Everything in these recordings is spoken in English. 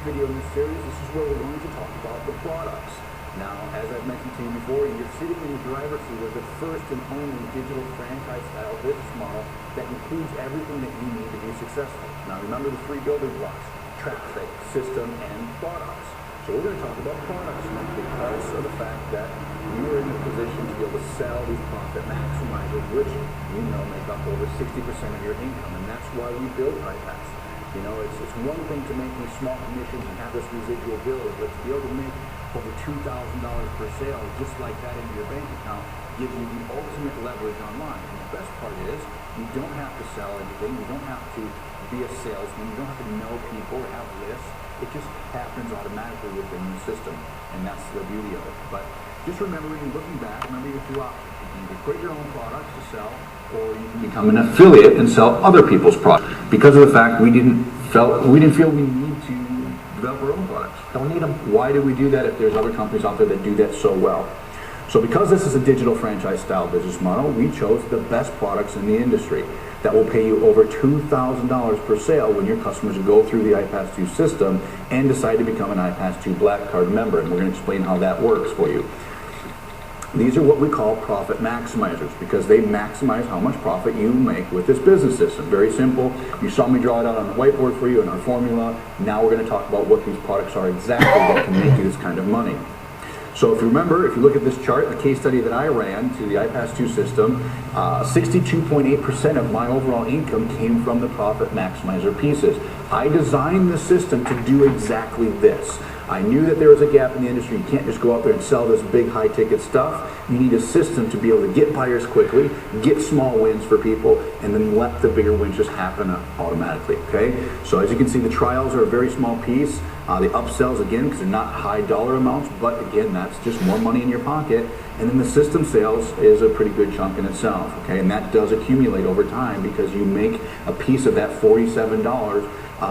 video in this series, this is where we're going to talk about the products. Now, as I've mentioned to you before, you're sitting in your driver's seat of the first and only digital franchise-style business model that includes everything that you need to be successful. Now, remember the three building blocks: traffic, system, and products. So we're going to talk about products now because of the fact that you are in a position to be able to sell these profit maximizers, which you know make up over 60% of your income, and that's why we build iPas. You know, it's one thing to make these small commissions and have this residual build, but to be able to make over $2,000 per sale just like that into your bank account gives you the ultimate leverage online. And the best part is you don't have to sell anything, you don't have to be a salesman, you don't have to know people or have lists. It just happens automatically within the system, and that's the beauty of it. But just remember, when you're looking back, remember your two options. You can either create your own products to sell, or you can become an affiliate and sell other people's products. Because of the fact we didn't feel we need to develop our own products. Don't need them. Why do we do that if there's other companies out there that do that so well? So because this is a digital franchise style business model, we chose the best products in the industry that will pay you over $2,000 per sale when your customers go through the iPas 2 system and decide to become an iPas 2 Black Card member. And we're going to explain how that works for you. These are what we call profit maximizers because they maximize how much profit you make with this business system. Very simple. You saw me draw it out on the whiteboard for you in our formula. Now we're going to talk about what these products are exactly that can make you this kind of money. So if you remember, if you look at this chart, the case study that I ran to the iPas 2 system, 62.8% of my overall income came from the profit maximizer pieces. I designed the system to do exactly this. I knew that there was a gap in the industry. You can't just go out there and sell this big high-ticket stuff. You need a system to be able to get buyers quickly, get small wins for people, and then let the bigger wins just happen automatically, okay? So as you can see, the trials are a very small piece. The upsells, again, because they're not high dollar amounts, but again, that's just more money in your pocket. And then the system sales is a pretty good chunk in itself, okay? And that does accumulate over time because you make a piece of that $47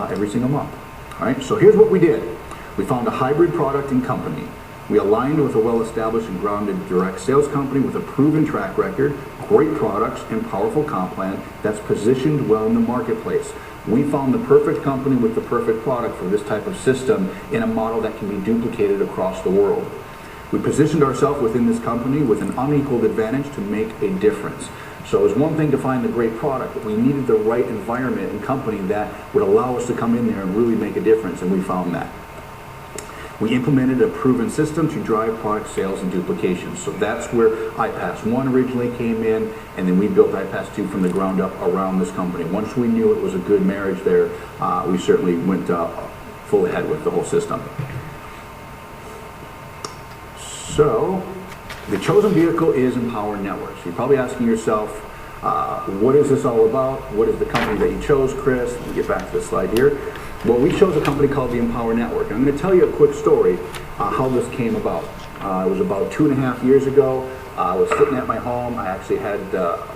every single month, all right? So here's what we did. We found a hybrid product and company. We aligned with a well-established and grounded direct sales company with a proven track record, great products, and powerful comp plan that's positioned well in the marketplace. We found the perfect company with the perfect product for this type of system in a model that can be duplicated across the world. We positioned ourselves within this company with an unequaled advantage to make a difference. So it was one thing to find the great product, but we needed the right environment and company that would allow us to come in there and really make a difference, and we found that. We implemented a proven system to drive product sales and duplication. So that's where iPas 1 originally came in, and then we built iPas 2 from the ground up around this company. Once we knew it was a good marriage there, we certainly went full ahead with the whole system. So the chosen vehicle is Empower Networks. You're probably asking yourself, what is this all about? What is the company that you chose, Chris? Let me get back to the slide here. Well, we chose a company called the Empower Network. And I'm going to tell you a quick story how this came about. It was about 2.5 years ago. I was sitting at my home. I actually had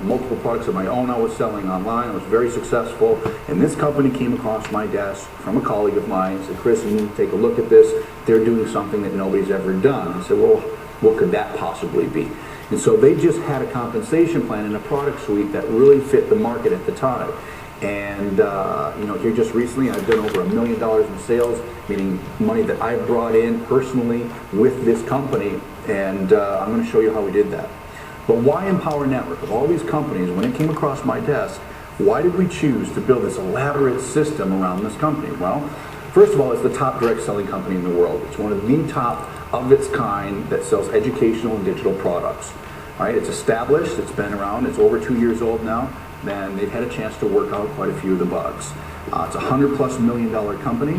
multiple products of my own I was selling online. I was very successful. And this company came across my desk from a colleague of mine and said, Chris, you need to take a look at this. They're doing something that nobody's ever done. I said, well, what could that possibly be? And so they just had a compensation plan and a product suite that really fit the market at the time. And you know, here just recently, I've done over $1 million in sales, meaning money that I've brought in personally with this company. And I'm going to show you how we did that. But why Empower Network? Of all these companies, when it came across my desk, why did we choose to build this elaborate system around this company? Well, first of all, it's the top direct selling company in the world. It's one of the top of its kind that sells educational and digital products. All right, it's established, it's been around, it's over 2 years old now. And they've had a chance to work out quite a few of the bugs. It's a $100+ million company,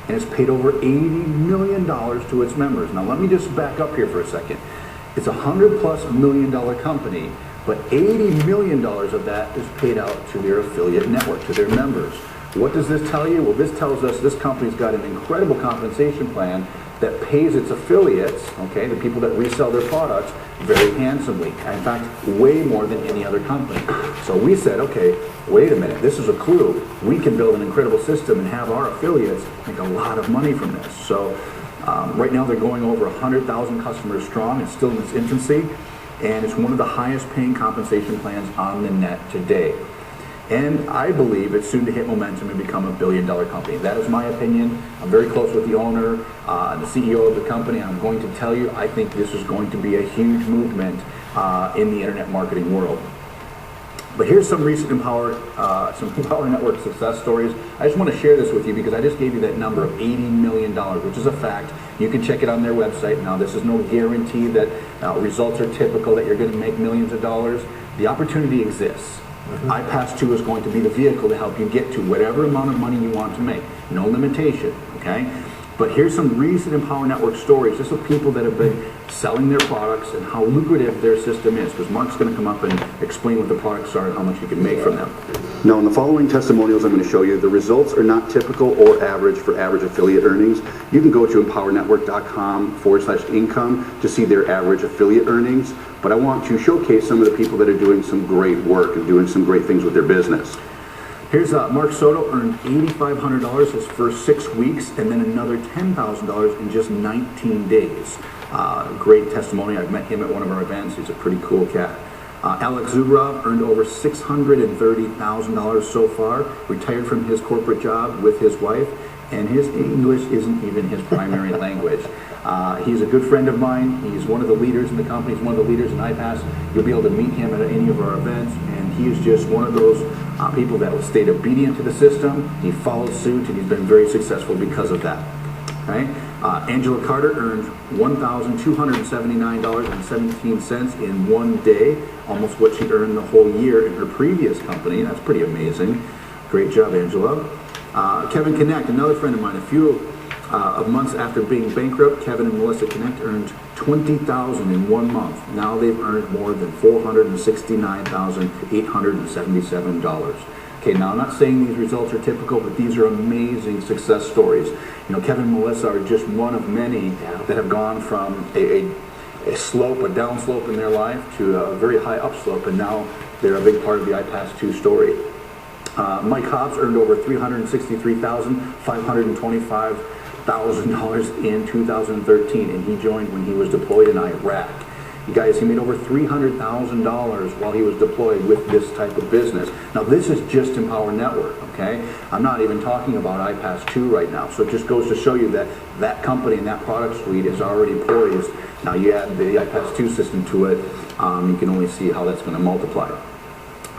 and it's paid over $80 million to its members. Now let me just back up here for a second. It's a $100+ million company, but $80 million of that is paid out to their affiliate network, to their members. What does this tell you? Well, this tells us this company's got an incredible compensation plan that pays its affiliates, okay, the people that resell their products, very handsomely. In fact, way more than any other company. So we said, okay, wait a minute, this is a clue. We can build an incredible system and have our affiliates make a lot of money from this. So right now they're going over 100,000 customers strong. It's still in its infancy, and it's one of the highest paying compensation plans on the net today. And I believe it's soon to hit momentum and become a billion-dollar company. That is my opinion. I'm very close with the owner, the CEO of the company. I'm going to tell you, I think this is going to be a huge movement in the internet marketing world. But here's some recent Empower Network success stories. I just want to share this with you because I just gave you that number of $80 million, which is a fact. You can check it on their website. Now, this is no guarantee that results are typical, that you're going to make millions of dollars. The opportunity exists. iPas 2 is going to be the vehicle to help you get to whatever amount of money you want to make. No limitation, okay? But here's some recent Empower Network stories, just of people that have been selling their products and how lucrative their system is, because Mark's going to come up and explain what the products are and how much you can make from them. Now, in the following testimonials I'm going to show you, the results are not typical or average for average affiliate earnings. You can go to empowernetwork.com/income to see their average affiliate earnings, but I want to showcase some of the people that are doing some great work and doing some great things with their business. Here's Mark Soto, earned $8,500 his first 6 weeks, and then another $10,000 in just 19 days. Great testimony. I've met him at one of our events. He's a pretty cool cat. Alex Zubrov earned over $630,000 so far, retired from his corporate job with his wife, and his English isn't even his primary language. He's a good friend of mine. He's one of the leaders in the company. He's one of the leaders in iPas. You'll be able to meet him at any of our events, and he is just one of those people that stayed obedient to the system. He followed suit, and he's been very successful because of that. Right? Angela Carter earned $1,279.17 in one day, almost what she earned the whole year in her previous company. That's pretty amazing. Great job, Angela. Kevin Connect, another friend of mine, a few of months after being bankrupt, Kevin and Melissa Connect earned $20,000 in 1 month. Now they've earned more than $469,877. Okay, now I'm not saying these results are typical, but these are amazing success stories. You know, Kevin and Melissa are just one of many that have gone from a slope, a down slope in their life to a very high upslope, and now they're a big part of the iPas 2 story. Mike Hobbs earned over $363,525 in 2013, and he joined when he was deployed in Iraq. You guys, he made over $300,000 while he was deployed with this type of business. Now, this is just Empower Network, okay? I'm not even talking about iPas 2 right now, so it just goes to show you that that company and that product suite is already poised. Now, you add the iPas 2 system to it, you can only see how that's going to multiply.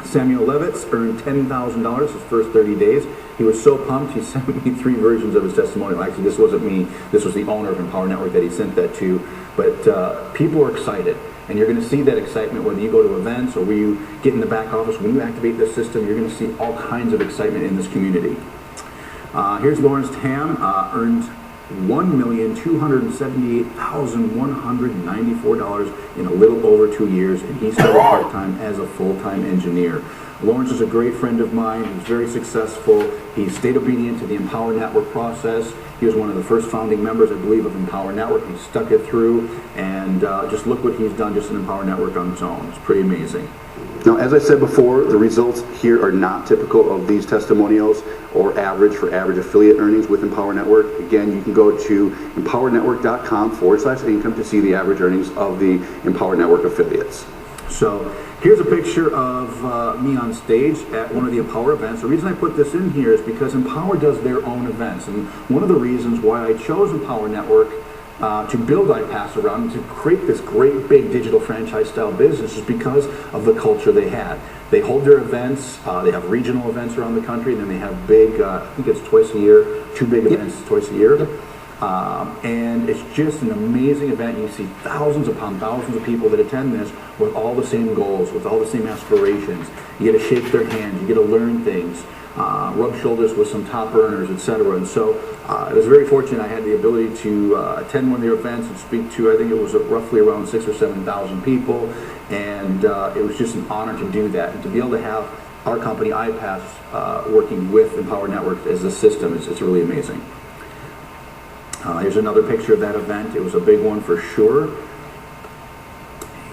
Samuel Levitz earned $10,000 his first 30 days. He was so pumped, he sent me 3 versions of his testimonial. Actually, this wasn't me. This was the owner of Empower Network that he sent that to. But people are excited, and you're going to see that excitement whether you go to events or when you get in the back office. When you activate this system, you're going to see all kinds of excitement in this community. Here's Lawrence Tam, earned $1,278,194 in a little over 2 years, and he started part-time as a full-time engineer. Lawrence is a great friend of mine. He's very successful. He stayed obedient to the Empower Network process. He was one of the first founding members, I believe, of Empower Network. He stuck it through, and just look what he's done just in Empower Network on its own. It's pretty amazing. Now, as I said before, the results here are not typical of these testimonials or average for average affiliate earnings with Empower Network. Again, you can go to empowernetwork.com/income to see the average earnings of the Empower Network affiliates. So here's a picture of me on stage at one of the Empower events. The reason I put this in here is because Empower does their own events, and one of the reasons why I chose Empower Network to build iPas around and to create this great big digital franchise style business is because of the culture they had. They hold their events, they have regional events around the country, and then they have big, I think it's twice a year, 2 big events twice a year. And it's just an amazing event. You see thousands upon thousands of people that attend this with all the same goals, with all the same aspirations. You get to shake their hands, you get to learn things, rub shoulders with some top earners, etc. And so I was very fortunate I had the ability to attend one of their events and speak to, I think it was roughly around 6,000 or 7,000 people, and it was just an honor to do that and to be able to have our company iPas working with Empower Network as a system. It's really amazing. Here's another picture of that event. It was a big one for sure.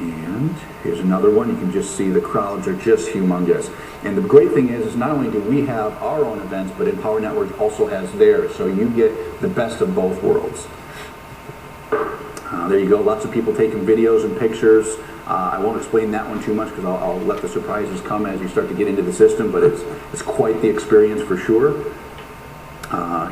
And here's another one. You can just see the crowds are just humongous. And the great thing is not only do we have our own events, but Empower Network also has theirs. So you get the best of both worlds. There you go. Lots of people taking videos and pictures. I won't explain that one too much because I'll let the surprises come as you start to get into the system, but it's quite the experience for sure.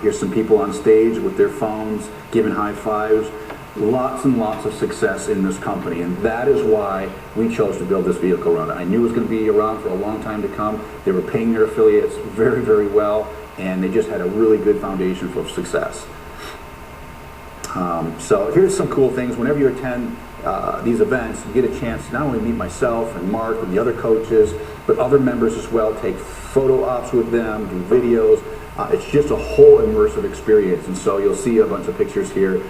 Here's some people on stage with their phones giving high fives. Lots and lots of success in this company, and that is why we chose to build this vehicle around it. I knew it was going to be around for a long time to come. They were paying their affiliates very, very well, and they just had a really good foundation for success. So here's some cool things. Whenever you attend these events, you get a chance to not only meet myself and Mark and the other coaches, but other members as well, take photo ops with them, do videos. It's just a whole immersive experience, and so you'll see a bunch of pictures here,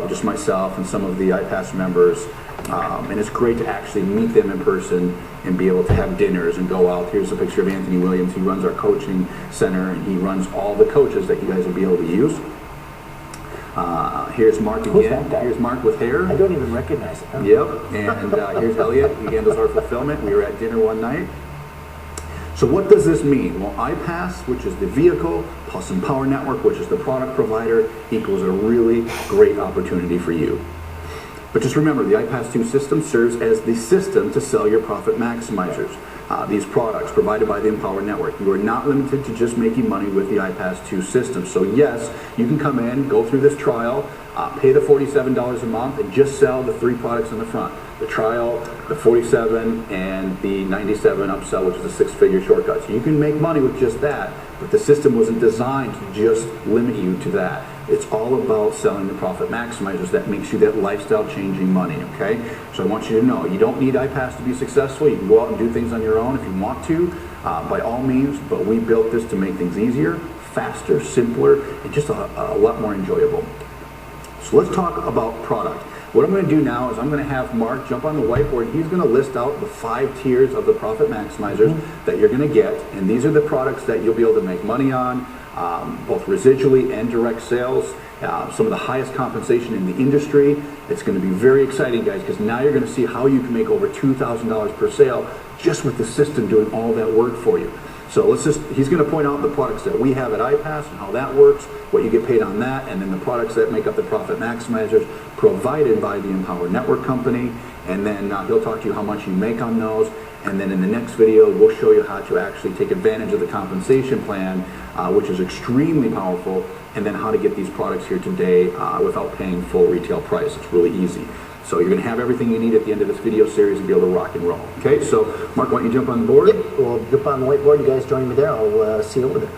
just myself and some of the iPas members, and it's great to actually meet them in person and be able to have dinners and go out. Here's a picture of Anthony Williams. He runs our coaching center, and he runs all the coaches that you guys will be able to use. Here's Mark again. Here's Mark with hair. I don't even recognize it. Huh? Yep, and here's Elliot. He handles our fulfillment. We were at dinner one night. So what does this mean? Well, iPas, which is the vehicle, plus Empower Network, which is the product provider, equals a really great opportunity for you. But just remember, the iPas 2 system serves as the system to sell your profit maximizers. These products provided by the Empower Network. You are not limited to just making money with the iPas 2 system. So yes, you can come in, go through this trial, pay the $47 a month, and just sell the 3 products in the front. The trial, the 47, and the 97 upsell, which is a 6-figure shortcut. So you can make money with just that, but the system wasn't designed to just limit you to that. It's all about selling the profit maximizers that makes you that lifestyle changing money, okay? So I want you to know, you don't need iPas to be successful. You can go out and do things on your own if you want to, by all means, but we built this to make things easier, faster, simpler, and just a lot more enjoyable. So let's talk about product. What I'm going to do now is I'm going to have Mark jump on the whiteboard. He's going to list out the 5 tiers of the profit maximizers that you're going to get, and these are the products that you'll be able to make money on, both residually and direct sales. Some of the highest compensation in the industry. It's going to be very exciting, guys, because now you're going to see how you can make over $2,000 per sale just with the system doing all that work for you. So he's going to point out the products that we have at iPas and how that works, what you get paid on that, and then the products that make up the profit maximizers provided by the Empower Network company. And then he'll talk to you how much you make on those. And then in the next video, we'll show you how to actually take advantage of the compensation plan, which is extremely powerful, and then how to get these products here today without paying full retail price. It's really easy. So you're going to have everything you need at the end of this video series and be able to rock and roll. Okay, so Mark, why don't you jump on the board? Yep, we'll jump on the whiteboard. You guys join me there. I'll see you over there.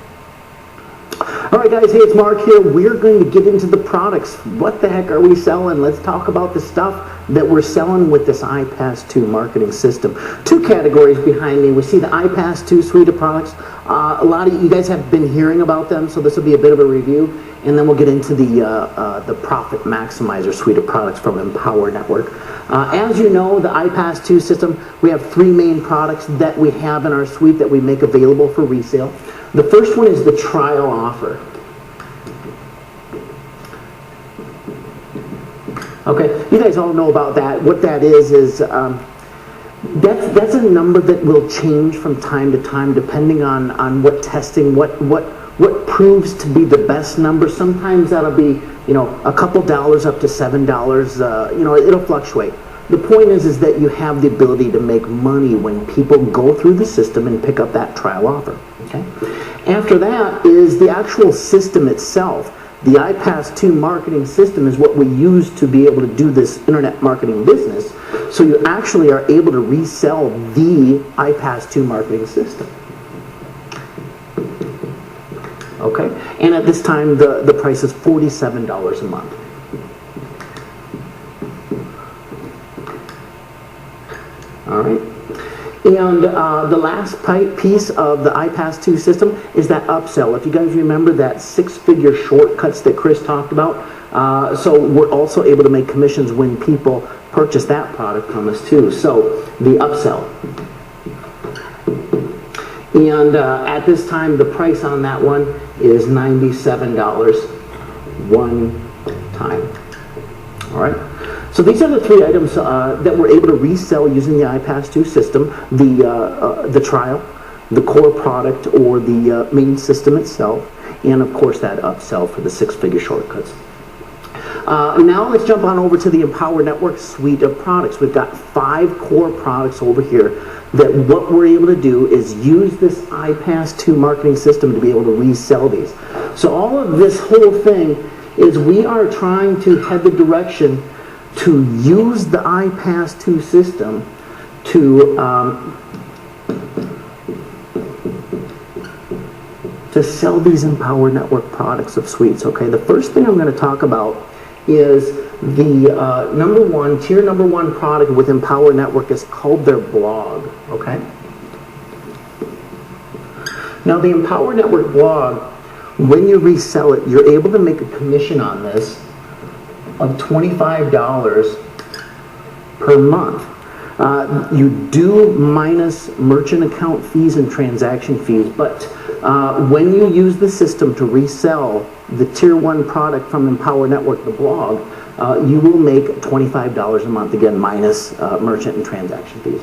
All right, guys, hey, it's Mark here. We're going to get into the products. What the heck are we selling? Let's talk about the stuff that we're selling with this iPas 2 marketing system. 2 categories behind me. We see the iPas 2 suite of products. A lot of you guys have been hearing about them, so this will be a bit of a review. And then we'll get into the Profit Maximizer suite of products from Empower Network. As you know, the iPas 2 system, we have 3 main products that we have in our suite that we make available for resale. The first one is the trial offer. Okay, you guys all know about that. What that is that's a number that will change from time to time depending on what testing, what proves to be the best number. Sometimes that'll be, a couple dollars up to $7. It'll fluctuate. The point is that you have the ability to make money when people go through the system and pick up that trial offer. Okay. After that is the actual system itself. The iPas 2 marketing system is what we use to be able to do this internet marketing business. So you actually are able to resell the iPas 2 marketing system. Okay, and at this time the price is $47 a month. All right, and the last piece of the iPas 2 system is that upsell. If you guys remember that 6-figure shortcuts that Chris talked about, so we're also able to make commissions when people purchase that product from us too. So the upsell. And at this time, the price on that one is $97 one time. All right. So these are the 3 items that we're able to resell using the iPas 2 system: the trial, the core product or the main system itself, and of course that upsell for the 6-figure shortcuts. Now let's jump on over to the Empower Network suite of products. We've got 5 core products over here that what we're able to do is use this iPas 2 marketing system to be able to resell these. So all of this whole thing is we are trying to head the direction to use the iPas 2 system to sell these Empower Network products of suites. Okay, the first thing I'm going to talk about is the tier number one product with Empower Network is called their blog. Okay. Now the Empower Network blog, when you resell it, you're able to make a commission on this of $25 per month. You do minus merchant account fees and transaction fees, but when you use the system to resell the tier 1 product from Empower Network, the blog, you will make $25 a month, again minus merchant and transaction fees.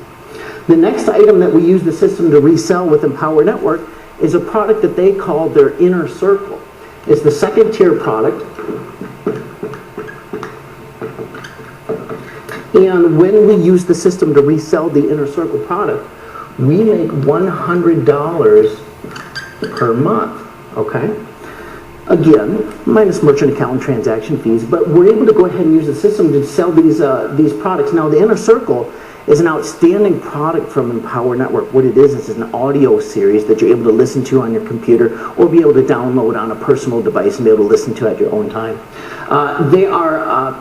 The next item that we use the system to resell with Empower Network is a product that they call their Inner Circle. It's the second tier product. And when we use the system to resell the Inner Circle product, we make $100 per month, okay? Again, minus merchant account and transaction fees, but we're able to go ahead and use the system to sell these products. Now, the Inner Circle is an outstanding product from Empower Network. What it is an audio series that you're able to listen to on your computer or be able to download on a personal device and be able to listen to at your own time. They are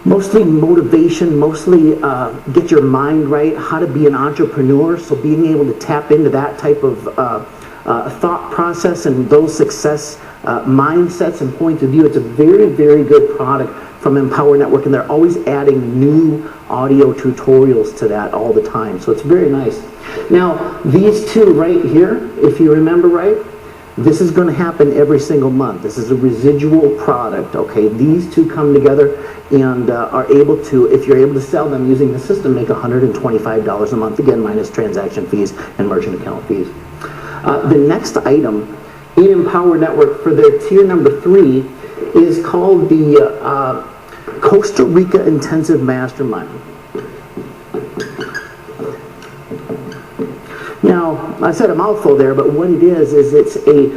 mostly motivation, mostly get your mind right, how to be an entrepreneur, so being able to tap into that type of thought process and those success mindsets and points of view. It's a very, very good product from Empower Network, and they're always adding new audio tutorials to that all the time, so it's very nice. Now, these two right here, if you remember right, this is going to happen every single month. This is a residual product, okay? These two come together and are able to, if you're able to sell them using the system, make $125 a month, again, minus transaction fees and merchant account fees. The next item in Empower Network for their tier number 3 is called the Costa Rica Intensive Mastermind. Now, I said a mouthful there, but what it is it's a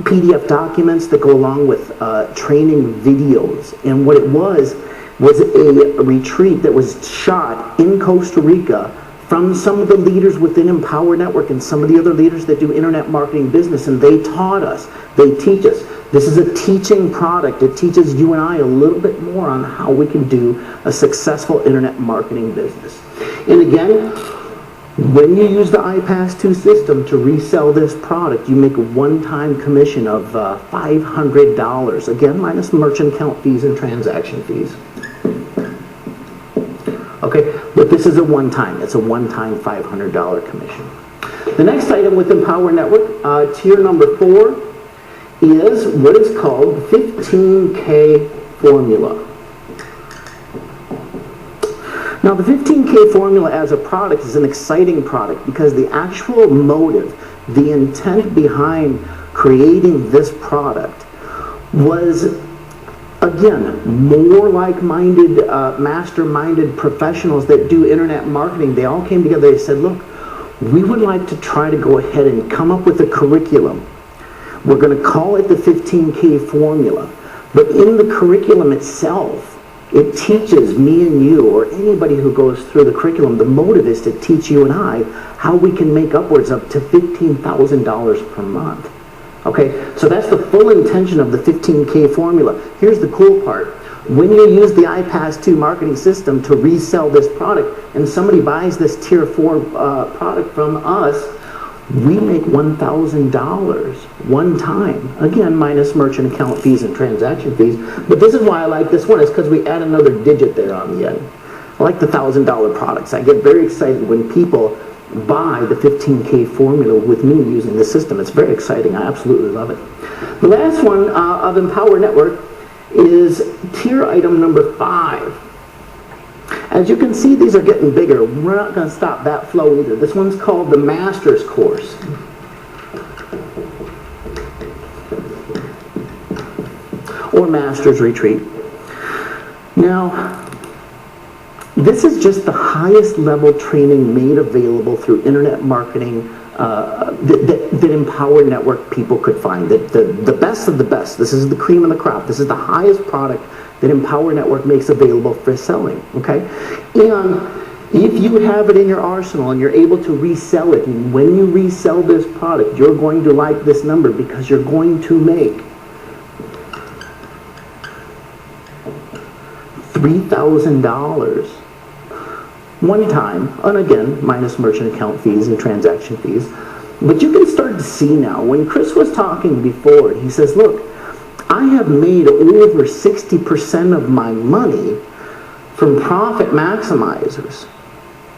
PDF documents that go along with training videos. And what it was a retreat that was shot in Costa Rica from some of the leaders within Empower Network and some of the other leaders that do internet marketing business, and they taught us, they teach us. This is a teaching product. It teaches you and I a little bit more on how we can do a successful internet marketing business. And again, when you use the iPas 2 system to resell this product, you make a one-time commission of $500, again, minus merchant account fees and transaction fees. Okay, but this is a one-time. It's a one-time $500 commission. The next item with Empower Network, tier number 4, is what is called 15K formula. Now, the 15K formula as a product is an exciting product because the actual motive, the intent behind creating this product was, again, more like-minded, master-minded professionals that do internet marketing. They all came together. They said, look, we would like to try to go ahead and come up with a curriculum. We're going to call it the 15K formula. But in the curriculum itself, it teaches me and you, or anybody who goes through the curriculum, the motive is to teach you and I how we can make upwards up to $15,000 per month. Okay, so that's the full intention of the 15K formula. Here's the cool part. When you use the iPas 2 marketing system to resell this product, and somebody buys this tier 4 product from us, we make $1,000 one time. Again, minus merchant account fees and transaction fees. But this is why I like this one, is because we add another digit there on the end. I like the $1,000 products. I get very excited when people buy the 15K formula with me using the system. It's very exciting. I absolutely love it. The last one of Empower Network is tier item number 5. As you can see, these are getting bigger. We're not going to stop that flow either. This one's called the Master's Course. or Master's Retreat. Now, this is just the highest level training made available through internet marketing that Empower Network people could find. The best of the best. This is the cream of the crop. This is the highest product that Empower Network makes available for selling. Okay, and if you have it in your arsenal and you're able to resell it, and when you resell this product, you're going to like this number because you're going to make $3,000 one time, and again, minus merchant account fees and transaction fees. But you can start to see now, when Chris was talking before, he says, look, I have made over 60% of my money from profit maximizers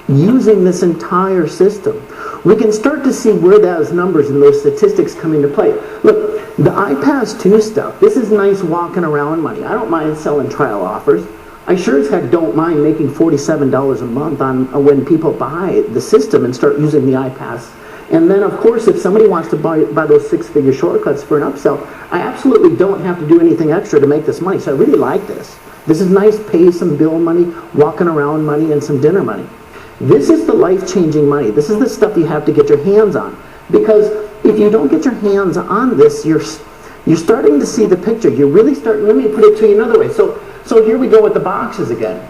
using this entire system. We can start to see where those numbers and those statistics come into play. Look, the iPas 2 stuff, this is nice walking around money. I don't mind selling trial offers. I sure as heck don't mind making $47 a month on when people buy the system and start using the iPas. And then, of course, if somebody wants to buy those six-figure shortcuts for an upsell, I absolutely don't have to do anything extra to make this money. So I really like this. This is nice, pay some bill money, walking around money, and some dinner money. This is the life-changing money. This is the stuff you have to get your hands on. Because if you don't get your hands on this, you're starting to see the picture. You really start, let me put it to you another way. So here we go with the boxes again.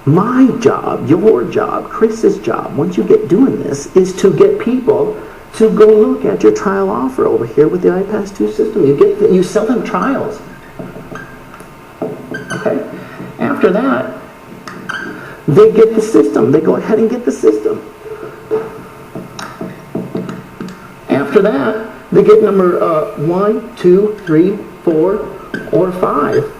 My job, your job, Chris's job, once you get doing this, is to get people to go look at your trial offer over here with the iPas 2 system. You sell them trials. Okay? After that, they get the system. They go ahead and get the system. After that, they get number 1, 2, 3, 4, or 5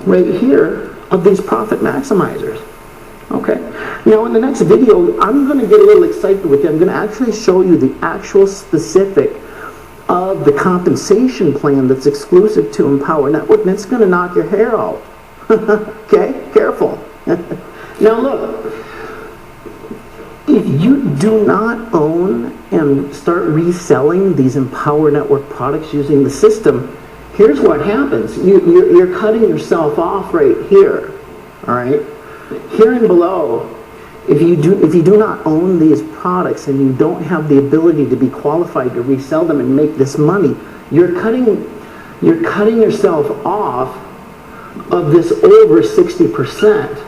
right here of these profit maximizers. Okay. Now in the next video, I'm going to get a little excited with you. I'm going to actually show you the actual specific of the compensation plan that's exclusive to Empower Network, and it's going to knock your hair out. Okay? Careful. Now look, if you do not own and start reselling these Empower Network products using the system, here's what happens. You're cutting yourself off right here. All right? Here and below, if you do not own these products and you don't have the ability to be qualified to resell them and make this money, you're cutting yourself off of this over 60%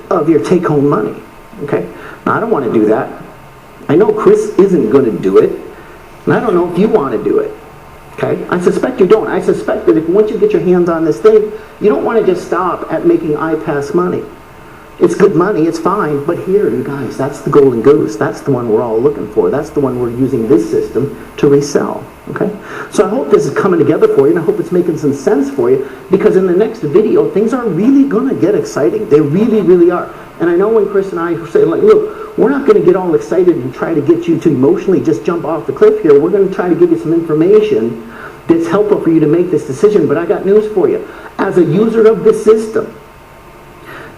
of your take-home money. Okay? Now, I don't want to do that. I know Chris isn't going to do it, and I don't know if you want to do it. Okay? I suspect you don't. I suspect that if once you get your hands on this thing, you don't want to just stop at making iPas money. It's good money, it's fine, but here, you guys, that's the golden goose. That's the one we're all looking for. That's the one we're using this system to resell. Okay? So I hope this is coming together for you, and I hope it's making some sense for you, because in the next video, things are really going to get exciting. They really, really are. And I know when Chris and I say, like, look, we're not going to get all excited and try to get you to emotionally just jump off the cliff here. We're going to try to give you some information that's helpful for you to make this decision. But I got news for you. As a user of this system,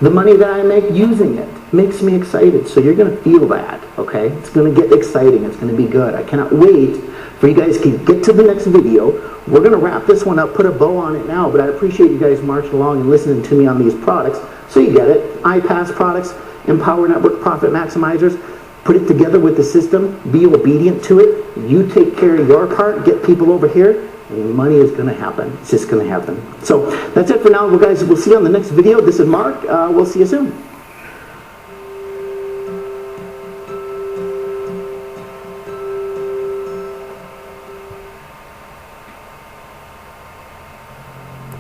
the money that I make using it makes me excited. So you're going to feel that, okay? It's going to get exciting. It's going to be good. I cannot wait for you guys to get to the next video. We're going to wrap this one up, put a bow on it now, but I appreciate you guys marching along and listening to me on these products. So you get it. iPas products, Empower Network Profit Maximizers. Put it together with the system. Be obedient to it. You take care of your part. Get people over here. And money is going to happen. It's just going to happen. So that's it for now. Well, guys, we'll see you on the next video. This is Mark. We'll see you soon.